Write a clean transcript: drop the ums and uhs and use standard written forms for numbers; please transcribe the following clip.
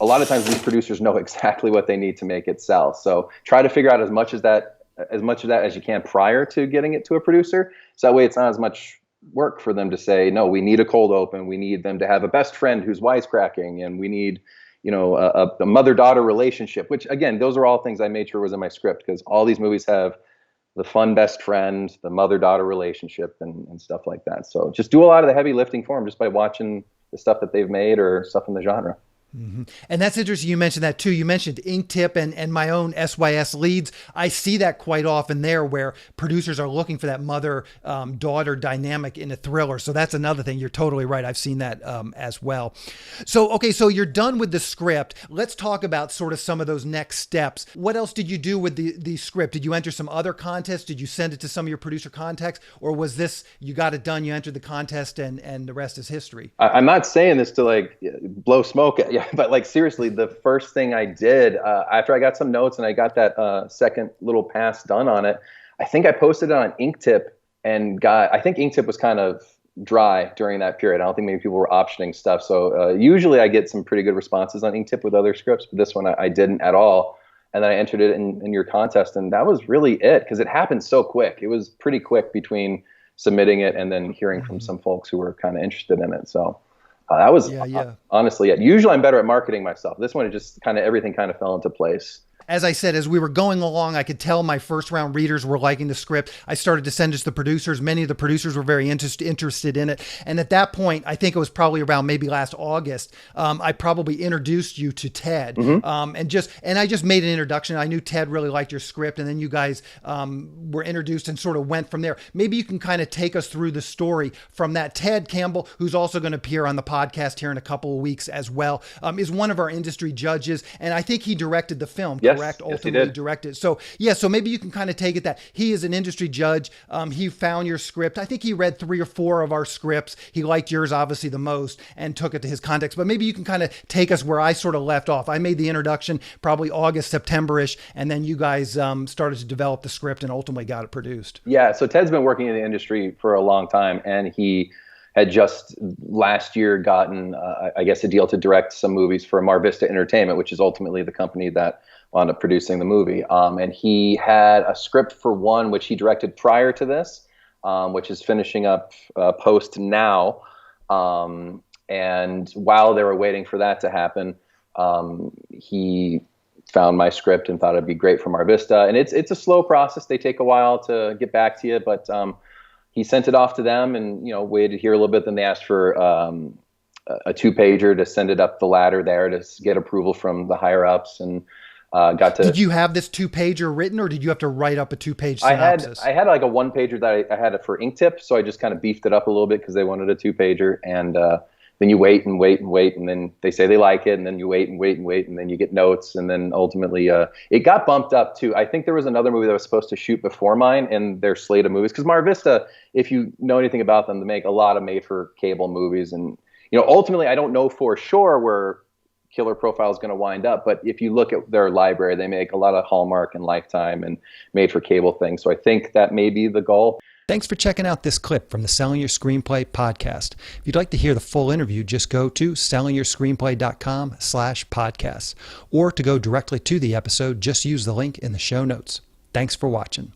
a lot of times these producers know exactly what they need to make it sell. So try to figure out as much of that as you can prior to getting it to a producer. So that way it's not as much work for them to say, no, we need a cold open. We need them to have a best friend who's wisecracking, and we need, a mother-daughter relationship, which again, those are all things I made sure was in my script, because all these movies have the fun best friend, the mother-daughter relationship, and stuff like that. So just do a lot of the heavy lifting for them just by watching the stuff that they've made or stuff in the genre. Mm-hmm. And that's interesting. You mentioned that too. You mentioned Ink Tip and my own SYS leads. I see that quite often there, where producers are looking for that mother-daughter dynamic in a thriller. So that's another thing. You're totally right. I've seen that as well. So, okay, so you're done with the script. Let's talk about sort of some of those next steps. What else did you do with the script? Did you enter some other contests? Did you send it to some of your producer contacts? Or was this, you got it done, you entered the contest, and the rest is history? I'm not saying this to like blow smoke at you. But like seriously, the first thing I did after I got some notes and I got that second little pass done on it, I think I posted it on Inktip I think Inktip was kind of dry during that period. I don't think many people were optioning stuff. So usually I get some pretty good responses on Inktip with other scripts, but this one I didn't at all. And then I entered it in your contest, and that was really it, because it happened so quick. It was pretty quick between submitting it and then hearing from some folks who were kind of interested in it. So that was honestly it. Usually I'm better at marketing myself. This one, it just everything kind of fell into place. As I said, as we were going along, I could tell my first round readers were liking the script. I started to send it to the producers. Many of the producers were very interested in it. And at that point, I think it was probably around maybe last August, I probably introduced you to Ted. Mm-hmm. And I just made an introduction. I knew Ted really liked your script, and then you guys were introduced and sort of went from there. Maybe you can kind of take us through the story from that. Ted Campbell, who's also going to appear on the podcast here in a couple of weeks as well, is one of our industry judges. And I think he directed the film. Yes. Correct? Ultimately directed. So maybe you can kind of take it that he is an industry judge. He found your script. I think he read 3 or 4 of our scripts. He liked yours obviously the most and took it to his context. But maybe you can kind of take us where I sort of left off. I made the introduction probably August, September-ish, and then you guys started to develop the script and ultimately got it produced. Yeah. So Ted's been working in the industry for a long time, and he had just last year gotten, I guess, a deal to direct some movies for Marvista Entertainment, which is ultimately the company that wound up producing the movie. And he had a script for one, which he directed prior to this, which is finishing up post now. And while they were waiting for that to happen, he found my script and thought it'd be great for Marvista. And it's a slow process. They take a while to get back to you, but he sent it off to them and, waited here a little bit. Then they asked for a 2-pager to send it up the ladder there to get approval from the higher ups, and got to. Did you have this 2-pager written, or did you have to write up a 2-page synopsis? I had like a 1-pager that I had it for Inktip, so I just kind of beefed it up a little bit because they wanted a 2-pager, and then you wait and wait and wait, and then they say they like it, and then you wait and wait and wait, and then you get notes, and then ultimately it got bumped up too. I think there was another movie that was supposed to shoot before mine in their slate of movies, because Marvista, if you know anything about them, they make a lot of made-for-cable movies, and ultimately I don't know for sure where Killer Profile is going to wind up, but if you look at their library, they make a lot of Hallmark and Lifetime and made-for-cable things. So I think that may be the goal. Thanks for checking out this clip from the Selling Your Screenplay podcast. If you'd like to hear the full interview, just go to sellingyourscreenplay.com/podcasts, or to go directly to the episode, just use the link in the show notes. Thanks for watching.